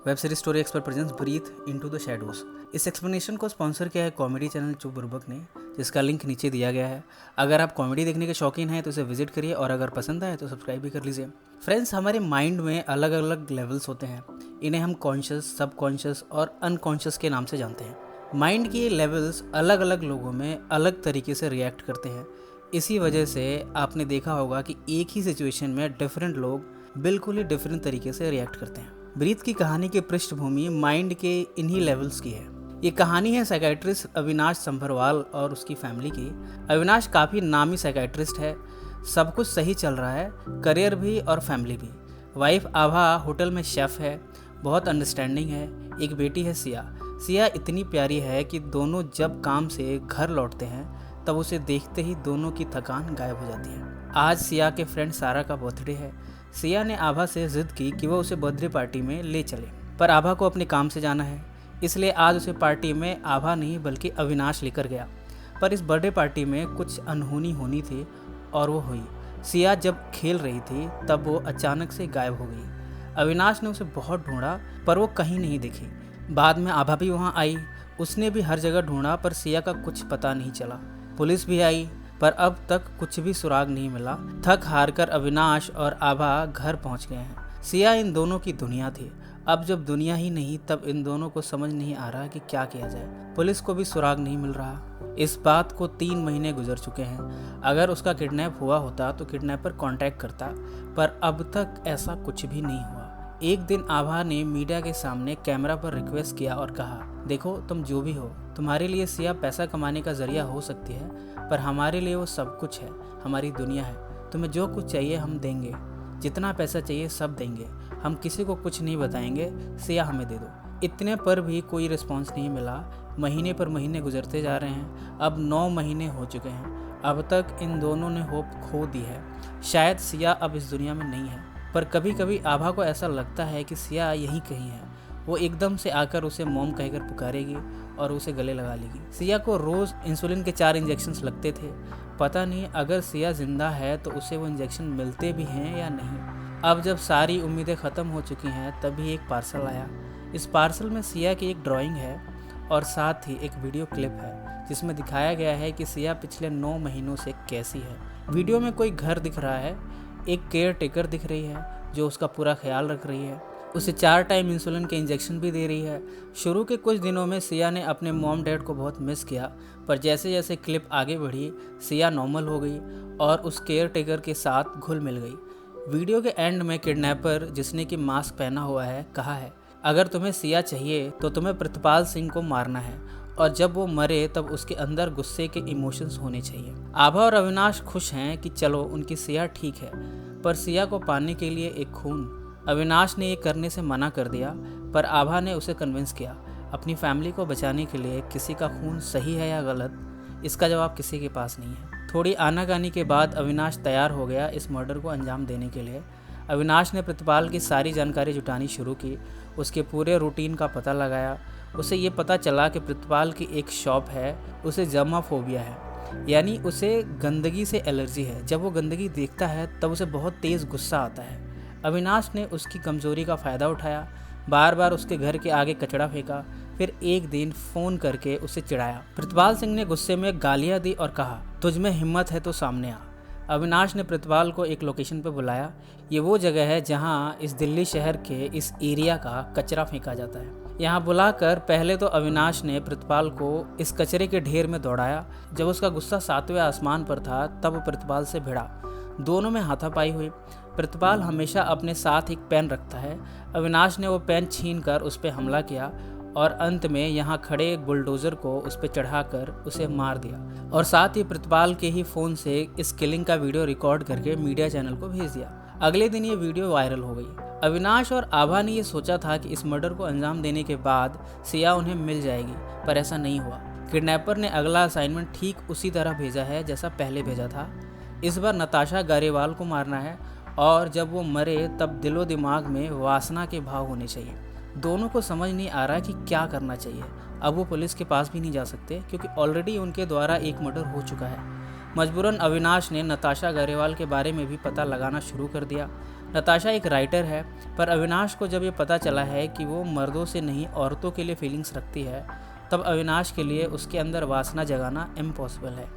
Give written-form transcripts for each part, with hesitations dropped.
Web series story expert presents breathe into the shadows. इस explanation को sponsor किया है कॉमेडी चैनल चुप बुर्बक ने, जिसका लिंक नीचे दिया गया है। अगर आप कॉमेडी देखने के शौकीन हैं तो इसे विजिट करिए और अगर पसंद आए तो सब्सक्राइब भी कर लीजिए। फ्रेंड्स, हमारे माइंड में अलग अलग लेवल्स होते हैं। इन्हें हम कॉन्शियस, सबकॉन्शियस और अनकॉन्शियस के नाम से जानते हैं। माइंड के ये लेवल्स अलग अलग लोगों में अलग तरीके से रिएक्ट करते हैं। इसी वजह से आपने देखा होगा कि एक ही सिचुएशन में डिफरेंट लोग बिल्कुल ही डिफरेंट तरीके से रिएक्ट करते हैं। ब्रीथ की कहानी की पृष्ठभूमि माइंड के इन्हीं लेवल्स की है। ये कहानी है साइकियाट्रिस्ट अविनाश संभरवाल और उसकी फैमिली की। अविनाश काफ़ी नामी साइकियाट्रिस्ट है। सब कुछ सही चल रहा है, करियर भी और फैमिली भी। वाइफ आभा होटल में शेफ़ है, बहुत अंडरस्टैंडिंग है। एक बेटी है सिया। सिया इतनी प्यारी है कि दोनों जब काम से घर लौटते हैं तब उसे देखते ही दोनों की थकान गायब हो जाती है। आज सिया के फ्रेंड सारा का बर्थडे है। सिया ने आभा से जिद की कि वह उसे बर्थडे पार्टी में ले चले, पर आभा को अपने काम से जाना है, इसलिए आज उसे पार्टी में आभा नहीं बल्कि अविनाश लेकर गया। पर इस बर्थडे पार्टी में कुछ अनहोनी होनी थी और वो हुई। सिया जब खेल रही थी तब वो अचानक से गायब हो गई। अविनाश ने उसे बहुत ढूंढा पर वो कहीं नहीं दिखी। बाद में आभा भी वहाँ आई। उसने भी हर जगह ढूंढा पर सिया का कुछ पता नहीं चला। पुलिस भी आई पर अब तक कुछ भी सुराग नहीं मिला। थक हार कर अविनाश और आभा घर पहुंच गए हैं। सिया इन दोनों की दुनिया थी। अब जब दुनिया ही नहीं तब इन दोनों को समझ नहीं आ रहा कि क्या किया जाए। पुलिस को भी सुराग नहीं मिल रहा। इस बात को 3 महीने गुजर चुके हैं। अगर उसका किडनैप हुआ होता तो किडनैपर कांटेक्ट करता, पर अब तक ऐसा कुछ भी नहीं हुआ। एक दिन आभा ने मीडिया के सामने कैमरा पर रिक्वेस्ट किया और कहा, देखो तुम जो भी हो, तुम्हारे लिए सिया पैसा कमाने का जरिया हो सकती है, पर हमारे लिए वो सब कुछ है, हमारी दुनिया है। तुम्हें जो कुछ चाहिए हम देंगे, जितना पैसा चाहिए सब देंगे, हम किसी को कुछ नहीं बताएंगे, सिया हमें दे दो। इतने पर भी कोई रिस्पॉन्स नहीं मिला। महीने पर महीने गुजरते जा रहे हैं। अब 9 महीने हो चुके हैं। अब तक इन दोनों ने होप खो दी है। शायद सिया अब इस दुनिया में नहीं है, पर कभी कभी आभा को ऐसा लगता है कि सिया यहीं कहीं है। वो एकदम से आकर उसे मॉम कहकर पुकारेगी और उसे गले लगा लेगी। सिया को रोज़ इंसुलिन के 4 इंजेक्शंस लगते थे। पता नहीं अगर सिया जिंदा है तो उसे वो इंजेक्शन मिलते भी हैं या नहीं। अब जब सारी उम्मीदें ख़त्म हो चुकी हैं तभी एक पार्सल आया। इस पार्सल में सिया की एक ड्राइंग है और साथ ही एक वीडियो क्लिप है जिसमें दिखाया गया है कि सिया पिछले 9 महीनों से कैसी है। वीडियो में कोई घर दिख रहा है, एक केयर टेकर दिख रही है जो उसका पूरा ख्याल रख रही है, उसे 4 टाइम इंसुलिन के इंजेक्शन भी दे रही है। शुरू के कुछ दिनों में सिया ने अपने मॉम डैड को बहुत मिस किया, पर जैसे जैसे क्लिप आगे बढ़ी सिया नॉर्मल हो गई और उस केयर टेकर के साथ घुल मिल गई। वीडियो के एंड में किडनैपर, जिसने कि मास्क पहना हुआ है, कहा है, अगर तुम्हें सिया चाहिए तो तुम्हें प्रितपाल सिंह को मारना है और जब वो मरे तब उसके अंदर गुस्से के इमोशंस होने चाहिए। आभा और अविनाश खुश हैं कि चलो उनकी सिया ठीक है, पर सिया को पाने के लिए एक खून। अविनाश ने ये करने से मना कर दिया, पर आभा ने उसे कन्विंस किया। अपनी फैमिली को बचाने के लिए किसी का खून सही है या गलत, इसका जवाब किसी के पास नहीं है। थोड़ी आनाकानी के बाद अविनाश तैयार हो गया इस मर्डर को अंजाम देने के लिए। अविनाश ने प्रितपाल की सारी जानकारी जुटानी शुरू की, उसके पूरे रूटीन का पता लगाया। उसे ये पता चला कि प्रितपाल की एक शॉप है, उसे जर्माफोबिया है, यानी उसे गंदगी से एलर्जी है। जब वो गंदगी देखता है तब उसे बहुत तेज़ गुस्सा आता है। अविनाश ने उसकी कमज़ोरी का फ़ायदा उठाया, बार बार उसके घर के आगे कचरा फेंका, फिर एक दिन फ़ोन करके उसे चिढ़ाया। प्रितपाल सिंह ने गुस्से में गालियाँ दी और कहा, तुझ में हिम्मत है तो सामने आ। अविनाश ने प्रितपाल को एक लोकेशन पर बुलाया। ये वो जगह है जहाँ इस दिल्ली शहर के इस एरिया का कचरा फेंका जाता है। यहाँ बुलाकर पहले तो अविनाश ने प्रितपाल को इस कचरे के ढेर में दौड़ाया। जब उसका गुस्सा 7वें आसमान पर था तब वो प्रितपाल से भिड़ा। दोनों में हाथापाई हुई। प्रितपाल हमेशा अपने साथ एक पेन रखता है। अविनाश ने वो पेन छीन कर उस पर हमला किया और अंत में यहाँ खड़े एक बुलडोज़र को उस पर चढ़ाकर उसे मार दिया और साथ ही प्रितपाल के ही फ़ोन से इस किलिंग का वीडियो रिकॉर्ड करके मीडिया चैनल को भेज दिया। अगले दिन ये वीडियो वायरल हो गई। अविनाश और आभा ने ये सोचा था कि इस मर्डर को अंजाम देने के बाद सिया उन्हें मिल जाएगी, पर ऐसा नहीं हुआ। किडनैपर ने अगला असाइनमेंट ठीक उसी तरह भेजा है जैसा पहले भेजा था। इस बार नताशा गारेवाल को मारना है और जब वो मरे तब दिलो दिमाग में वासना के भाव होने चाहिए। दोनों को समझ नहीं आ रहा कि क्या करना चाहिए। अब वो पुलिस के पास भी नहीं जा सकते क्योंकि ऑलरेडी उनके द्वारा एक मर्डर हो चुका है। मजबूरन अविनाश ने नताशा गारेवाल के बारे में भी पता लगाना शुरू कर दिया। नताशा एक राइटर है, पर अविनाश को जब ये पता चला है कि वो मर्दों से नहीं औरतों के लिए फीलिंग्स रखती है, तब अविनाश के लिए उसके अंदर वासना जगाना इम्पॉसिबल है।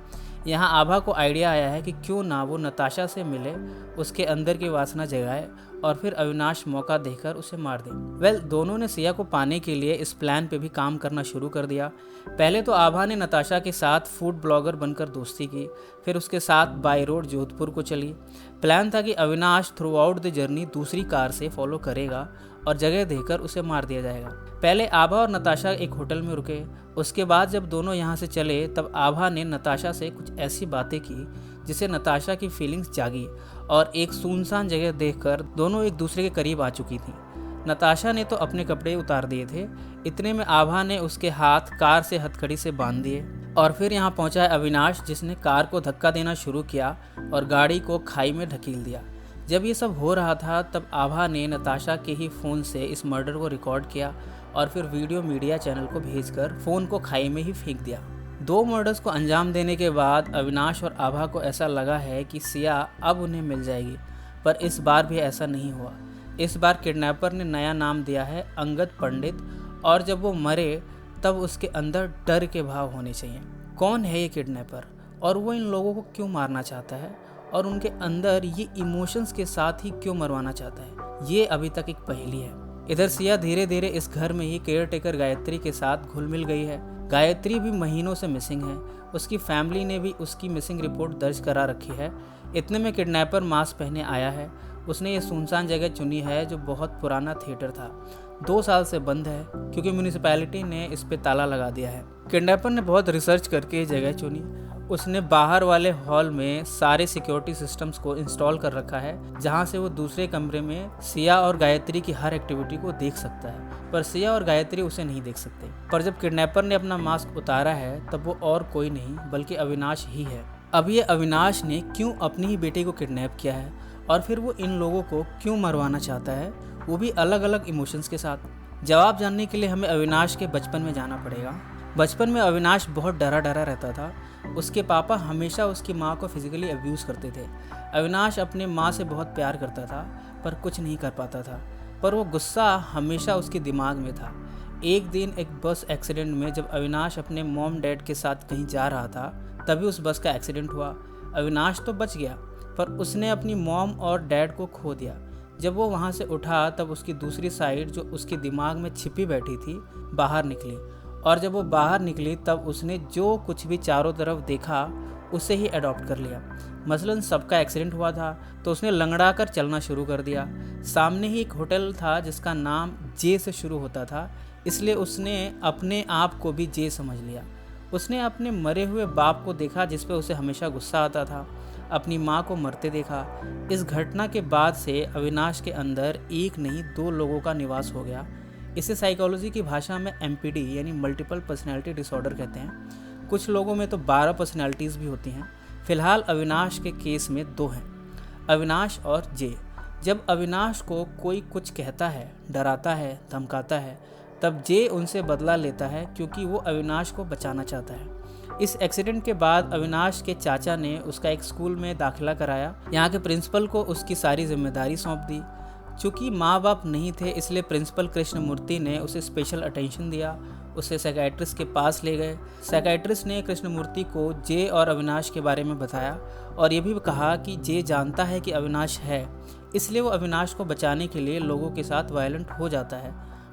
यहाँ आभा को आइडिया आया है कि क्यों ना वो नताशा से मिले, उसके अंदर की वासना जगाए और फिर अविनाश मौका देकर उसे मार दे। दोनों ने सिया को पाने के लिए इस प्लान पे भी काम करना शुरू कर दिया। पहले तो आभा ने नताशा के साथ फूड ब्लॉगर बनकर दोस्ती की, फिर उसके साथ बाई रोड जोधपुर को चली। प्लान था कि Avinash through out the journey दूसरी कार से फॉलो करेगा और जगह देकर उसे मार दिया जाएगा। पहले आभा और नताशा एक होटल में रुके। उसके बाद जब दोनों यहाँ से चले तब आभा ने नताशा से कुछ ऐसी बातें की जिससे नताशा की फीलिंग्स जागी और एक सुनसान जगह देखकर दोनों एक दूसरे के करीब आ चुकी थी। नताशा ने तो अपने कपड़े उतार दिए थे, इतने में आभा ने उसके हाथ कार से हथकड़ी से बांध दिए और फिर यहाँ पहुँचा है अविनाश, जिसने कार को धक्का देना शुरू किया और गाड़ी को खाई में ढकेल दिया। जब ये सब हो रहा था तब आभा ने नताशा के ही फ़ोन से इस मर्डर को रिकॉर्ड किया और फिर वीडियो मीडिया चैनल को भेजकर फ़ोन को खाई में ही फेंक दिया। 2 मर्डर्स को अंजाम देने के बाद अविनाश और आभा को ऐसा लगा है कि सिया अब उन्हें मिल जाएगी, पर इस बार भी ऐसा नहीं हुआ। इस बार किडनैपर ने नया नाम दिया है अंगद पंडित, और जब वो मरे तब उसके अंदर डर के भाव होने चाहिए। कौन है ये किडनैपर और वो इन लोगों को क्यों मारना चाहता है और उनके अंदर ये इमोशंस के साथ ही क्यों मरवाना चाहता है, ये अभी तक एक पहेली है। इधर सिया धीरे धीरे इस घर में ही केयर टेकर गायत्री के साथ घुल मिल गई है। गायत्री भी महीनों से मिसिंग है। उसकी फैमिली ने भी उसकी मिसिंग रिपोर्ट दर्ज करा रखी है। इतने में किडनैपर मास्क पहने आया है। उसने ये सुनसान जगह चुनी है जो बहुत पुराना थिएटर था, 2 साल से बंद है क्योंकि म्यूनिसिपैलिटी ने इस पे ताला लगा दिया है। किडनैपर ने बहुत रिसर्च करके ये जगह चुनी। उसने बाहर वाले हॉल में सारे सिक्योरिटी सिस्टम्स को इंस्टॉल कर रखा है, जहां से वो दूसरे कमरे में सिया और गायत्री की हर एक्टिविटी को देख सकता है, पर सिया और गायत्री उसे नहीं देख सकते। पर जब किडनैपर ने अपना मास्क उतारा है तब वो और कोई नहीं बल्कि अविनाश ही है। अब ये अविनाश ने क्यों अपनी ही बेटी को किडनैप किया है और फिर वो इन लोगों को क्यों मरवाना चाहता है, वो भी अलग अलग इमोशंस के साथ। जवाब जानने के लिए हमें अविनाश के बचपन में जाना पड़ेगा। बचपन में अविनाश बहुत डरा डरा रहता था। उसके पापा हमेशा उसकी माँ को फिजिकली अब्यूज़ करते थे। अविनाश अपने माँ से बहुत प्यार करता था पर कुछ नहीं कर पाता था, पर वो गुस्सा हमेशा उसके दिमाग में था। एक दिन एक बस एक्सीडेंट में जब अविनाश अपने मॉम डैड के साथ कहीं जा रहा था तभी उस बस का एक्सीडेंट हुआ। अविनाश तो बच गया पर उसने अपनी मॉम और डैड को खो दिया। जब वो वहाँ से उठा तब उसकी दूसरी साइड जो उसके दिमाग में छिपी बैठी थी बाहर निकली, और जब वो बाहर निकली तब उसने जो कुछ भी चारों तरफ देखा उसे ही अडॉप्ट कर लिया। मसलन सबका एक्सीडेंट हुआ था तो उसने लंगड़ा कर चलना शुरू कर दिया। सामने ही एक होटल था जिसका नाम जे से शुरू होता था, इसलिए उसने अपने आप को भी जे समझ लिया। उसने अपने मरे हुए बाप को देखा जिस पे उसे हमेशा गुस्सा आता था, अपनी माँ को मरते देखा। इस घटना के बाद से अविनाश के अंदर एक नहीं 2 लोगों का निवास हो गया। इसे साइकोलॉजी की भाषा में MPD यानी मल्टीपल पर्सनैलिटी डिसऑर्डर कहते हैं। कुछ लोगों में तो 12 पर्सनैलिटीज़ भी होती हैं। फिलहाल अविनाश के केस में 2 हैं, अविनाश और जे। जब अविनाश को कोई कुछ कहता है, डराता है, धमकाता है, तब जे उनसे बदला लेता है क्योंकि वो अविनाश को बचाना चाहता है। इस एक्सीडेंट के बाद अविनाश के चाचा ने उसका एक स्कूल में दाखिला कराया। यहाँ के प्रिंसिपल को उसकी सारी जिम्मेदारी सौंप दी। चूँकि माँ बाप नहीं थे इसलिए प्रिंसिपल कृष्णमूर्ति ने उसे स्पेशल अटेंशन दिया। उसे साइकियाट्रिस्ट के पास ले गए। साइकियाट्रिस्ट ने कृष्णमूर्ति को जे और अविनाश के बारे में बताया और ये भी कहा कि जे जानता है कि अविनाश है, इसलिए वो अविनाश को बचाने के लिए लोगों के साथ वायलेंट हो जाता है,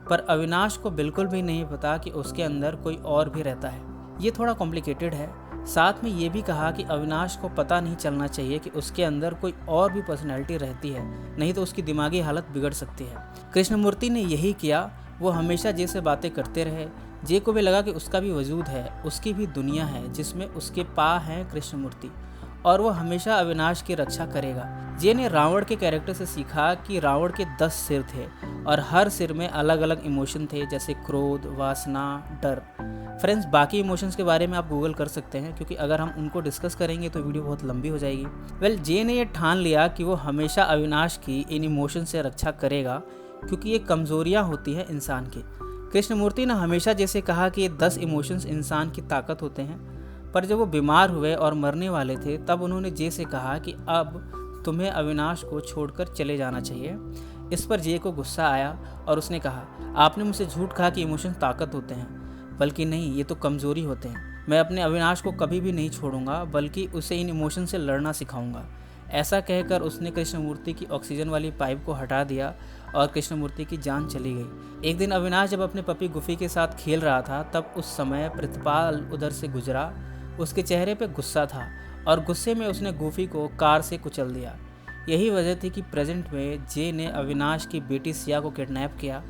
पर अविनाश को बिल्कुल भी नहीं पता कि उसके अंदर कोई और भी रहता है। ये थोड़ा कॉम्प्लिकेटेड है। साथ में ये भी कहा कि अविनाश को पता नहीं चलना चाहिए कि उसके अंदर कोई और भी पर्सनैलिटी रहती है, नहीं तो उसकी दिमागी हालत बिगड़ सकती है। कृष्णमूर्ति ने यही किया। वो हमेशा जे से बातें करते रहे। जे को भी लगा कि उसका भी वजूद है, उसकी भी दुनिया है जिसमें उसके पा हैं कृष्णमूर्ति, और वो हमेशा अविनाश की रक्षा करेगा। जे ने रावण के कैरेक्टर से सीखा कि रावण के 10 सिर थे और हर सिर में अलग अलग इमोशन थे, जैसे क्रोध, वासना, डर। फ्रेंड्स, बाकी इमोशंस के बारे में आप गूगल कर सकते हैं क्योंकि अगर हम उनको डिस्कस करेंगे तो वीडियो बहुत लंबी हो जाएगी। जे ने यह ठान लिया कि वो हमेशा अविनाश की इन इमोशन से रक्षा करेगा क्योंकि ये कमज़ोरियाँ होती हैं इंसान की। कृष्णमूर्ति ने हमेशा जैसे कहा कि ये 10 इमोशंस इंसान की ताकत होते हैं, पर जब वो बीमार हुए और मरने वाले थे तब उन्होंने जे से कहा कि अब तुम्हें अविनाश को छोड़कर चले जाना चाहिए। इस पर जे को गुस्सा आया और उसने कहा, आपने मुझसे झूठ कहा कि इमोशन ताकत होते हैं, बल्कि नहीं, ये तो कमज़ोरी होते हैं। मैं अपने अविनाश को कभी भी नहीं छोड़ूंगा, बल्कि उसे इन इमोशन से लड़ना सिखाऊंगा। ऐसा कहकर उसने कृष्णमूर्ति की ऑक्सीजन वाली पाइप को हटा दिया और कृष्णमूर्ति की जान चली गई। एक दिन अविनाश जब अपने पपी गुफी के साथ खेल रहा था, तब उस समय प्रतिपाल उधर से गुजरा। उसके चेहरे पे गुस्सा था और गुस्से में उसने गुफी को कार से कुचल दिया। यही वजह थी कि प्रेजेंट में जे ने अविनाश की बेटी सिया को किडनैप किया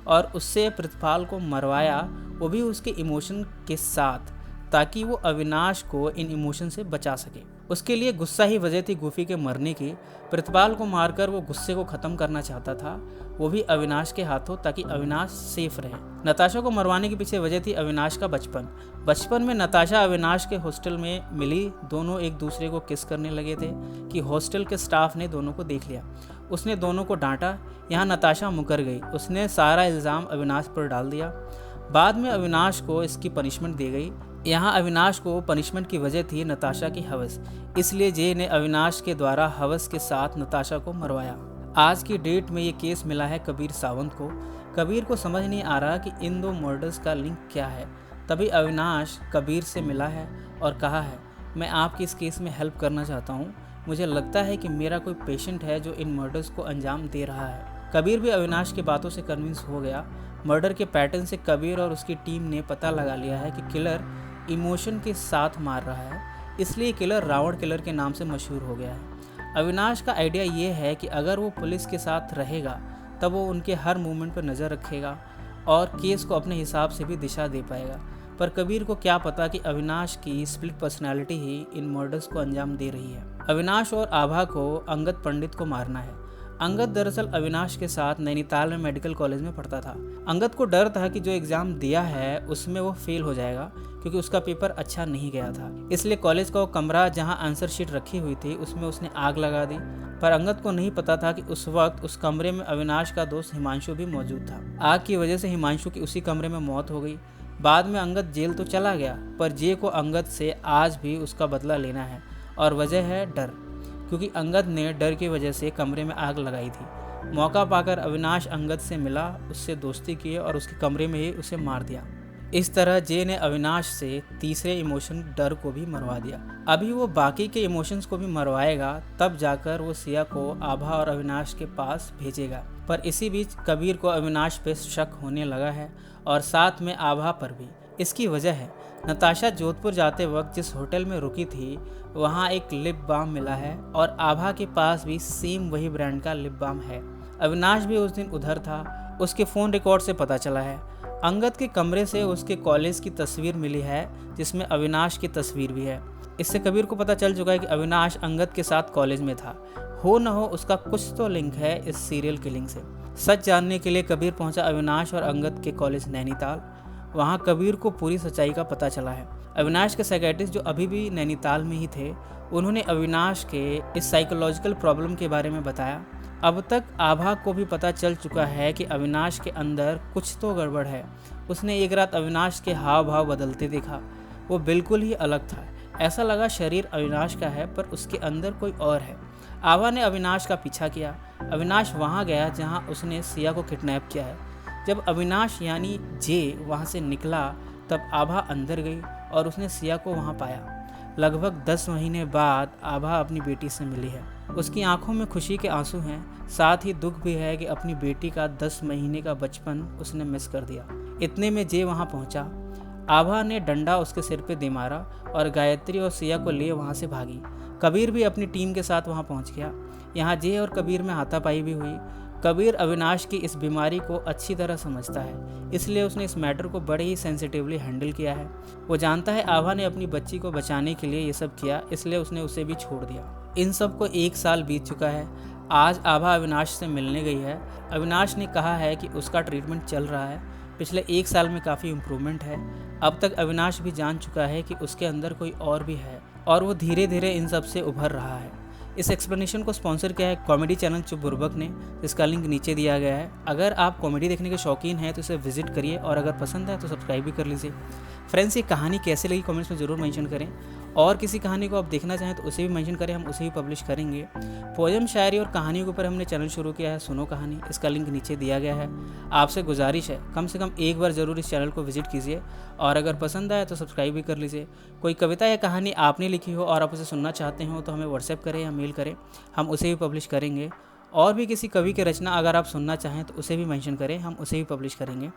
और उससे प्रतिपाल को मरवाया, वो भी उसके इमोशन के साथ, ताकि वो अविनाश को इन इमोशन से बचा सके। उसके लिए गुस्सा ही वजह थी गुफी के मरने की। प्रतिपाल को मारकर वो गुस्से को ख़त्म करना चाहता था, वो भी अविनाश के हाथों, ताकि अविनाश सेफ रहे। नताशा को मरवाने के पीछे वजह थी अविनाश का बचपन में नताशा अविनाश के हॉस्टल में मिली। दोनों एक दूसरे को किस करने लगे थे कि हॉस्टल के स्टाफ ने दोनों को देख लिया। उसने दोनों को डांटा। यहाँ नताशा मुकर गई। उसने सारा इल्ज़ाम अविनाश पर डाल दिया। बाद में अविनाश को इसकी पनिशमेंट दी गई। यहाँ अविनाश को पनिशमेंट की वजह थी नताशा की हवस, इसलिए जे ने अविनाश के द्वारा हवस के साथ नताशा को मरवाया। आज की डेट में ये केस मिला है कबीर सावंत को। कबीर को समझ नहीं आ रहा कि इन दो मर्डर्स का लिंक क्या है। तभी अविनाश कबीर से मिला है और कहा है, मैं आपकी इस केस में हेल्प करना चाहता हूँ। मुझे लगता है कि मेरा कोई पेशेंट है जो इन मर्डर्स को अंजाम दे रहा है। कबीर भी अविनाश की बातों से कन्विंस हो गया। मर्डर के पैटर्न से कबीर और उसकी टीम ने पता लगा लिया है कि किलर इमोशन के साथ मार रहा है, इसलिए किलर रावण किलर के नाम से मशहूर हो गया है। अविनाश का आइडिया ये है कि अगर वो पुलिस के साथ रहेगा तब वो उनके हर मूवमेंट पर नज़र रखेगा और केस को अपने हिसाब से भी दिशा दे पाएगा। पर कबीर को क्या पता कि अविनाश की स्प्लिट पर्सनैलिटी ही इन मर्डर्स को अंजाम दे रही है। अविनाश और आभा को अंगद पंडित को मारना है। अंगद दरअसल अविनाश के साथ नैनीताल में मेडिकल कॉलेज में पढ़ता था। अंगद को डर था कि जो एग्ज़ाम दिया है उसमें वो फेल हो जाएगा, क्योंकि उसका पेपर अच्छा नहीं गया था। इसलिए कॉलेज का वो कमरा जहां आंसर शीट रखी हुई थी उसमें उसने आग लगा दी। पर अंगद को नहीं पता था कि उस वक्त उस कमरे में अविनाश का दोस्त हिमांशु भी मौजूद था। आग की वजह से हिमांशु की उसी कमरे में मौत हो गई। बाद में अंगद जेल तो चला गया, पर जे को अंगद से आज भी उसका बदला लेना है, और वजह है डर, क्योंकि अंगद ने डर की वजह से कमरे में आग लगाई थी। मौका पाकर अविनाश अंगद से मिला, उससे दोस्ती की और उसके कमरे में ही उसे मार दिया। इस तरह जे ने अविनाश से तीसरे इमोशन डर को भी मरवा दिया। अभी वो बाकी के इमोशंस को भी मरवाएगा, तब जाकर वो सिया को आभा और अविनाश के पास भेजेगा। पर इसी बीच कबीर को अविनाश पे शक होने लगा है और साथ में आभा पर भी। इसकी वजह है नताशा जोधपुर जाते वक्त जिस होटल में रुकी थी वहाँ एक लिप बाम मिला है और आभा के पास भी सेम वही ब्रांड का लिप बाम है। अविनाश भी उस दिन उधर था, उसके फ़ोन रिकॉर्ड से पता चला है। अंगद के कमरे से उसके कॉलेज की तस्वीर मिली है जिसमें अविनाश की तस्वीर भी है। इससे कबीर को पता चल चुका है कि अविनाश अंगद के साथ कॉलेज में था। हो न हो उसका कुछ तो लिंक है इस सीरियल किलिंग से। सच जानने के लिए कबीर पहुंचा अविनाश और अंगद के कॉलेज नैनीताल। वहां कबीर को पूरी सच्चाई का पता चला है। अविनाश के साइकियाट्रिस्ट जो अभी भी नैनीताल में ही थे, उन्होंने अविनाश के इस साइकोलॉजिकल प्रॉब्लम के बारे में बताया। अब तक आभा को भी पता चल चुका है कि अविनाश के अंदर कुछ तो गड़बड़ है। उसने एक रात अविनाश के हाव भाव बदलते देखा। वो बिल्कुल ही अलग था। ऐसा लगा शरीर अविनाश का है पर उसके अंदर कोई और है। आभा ने अविनाश का पीछा किया। अविनाश वहाँ गया जहाँ उसने सिया को किडनैप किया है। जब अविनाश यानी जे वहाँ से निकला तब आभा अंदर गई और उसने सिया को वहाँ पाया। लगभग 10 महीने बाद आभा अपनी बेटी से मिली है। उसकी आंखों में खुशी के आंसू हैं, साथ ही दुख भी है कि अपनी बेटी का 10 महीने का बचपन उसने मिस कर दिया। इतने में जे वहाँ पहुँचा। आभा ने डंडा उसके सिर पे दे मारा और गायत्री और सिया को लिए वहाँ से भागी। कबीर भी अपनी टीम के साथ वहाँ पहुँच गया। यहाँ जे और कबीर में हाथापाई भी हुई। कबीर अविनाश की इस बीमारी को अच्छी तरह समझता है, इसलिए उसने इस मैटर को बड़े ही सेंसिटिवली हैंडल किया है। वो जानता है आभा ने अपनी बच्ची को बचाने के लिए ये सब किया, इसलिए उसने उसे भी छोड़ दिया। इन सब को 1 साल बीत चुका है। आज आभा अविनाश से मिलने गई है। अविनाश ने कहा है कि उसका ट्रीटमेंट चल रहा है। पिछले 1 साल में काफ़ी इम्प्रूवमेंट है। अब तक अविनाश भी जान चुका है कि उसके अंदर कोई और भी है और वो धीरे धीरे इन सब से उभर रहा है। इस एक्सप्लेनेशन को स्पॉन्सर किया है कॉमेडी चैनल चुप बुर्बक ने, जिसका लिंक नीचे दिया गया है। अगर आप कॉमेडी देखने के शौकीन हैं तो इसे विजिट करिए और अगर पसंद है तो सब्सक्राइब भी कर लीजिए। फ्रेंड्स, ये कहानी कैसे लगी कमेंट्स में ज़रूर मेंशन करें, और किसी कहानी को आप देखना चाहें तो उसे भी मेंशन करें, हम उसे भी पब्लिश करेंगे। पोएम, शायरी और कहानियों के ऊपर हमने चैनल शुरू किया है सुनो कहानी, इसका लिंक नीचे दिया गया है। आपसे गुजारिश है कम से कम एक बार ज़रूर इस चैनल को विजिट कीजिए और अगर पसंद आए तो सब्सक्राइब भी कर लीजिए। कोई कविता या कहानी आपने लिखी हो और आप उसे सुनना चाहते हो तो हमें व्हाट्सएप करें या मेल करें, हम उसे भी पब्लिश करेंगे। और भी किसी कवि की रचना अगर आप सुनना चाहें तो उसे भी मेंशन करें, हम उसे भी पब्लिश करेंगे।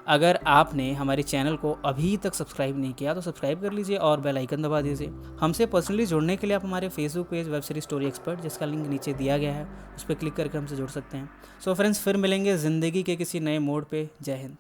अगर आपने हमारे चैनल को अभी तक सब्सक्राइब नहीं किया तो सब्सक्राइब कर लीजिए और बेल आइकन दबा दीजिए। हमसे पर्सनली जुड़ने के लिए आप हमारे Facebook page web series story expert, जिसका लिंक नीचे दिया गया है, उस पर क्लिक करके हमसे जुड़ सकते हैं। सो फ्रेंड्स, फिर मिलेंगे ज़िंदगी के किसी नए मोड़ पे। जय हिंद।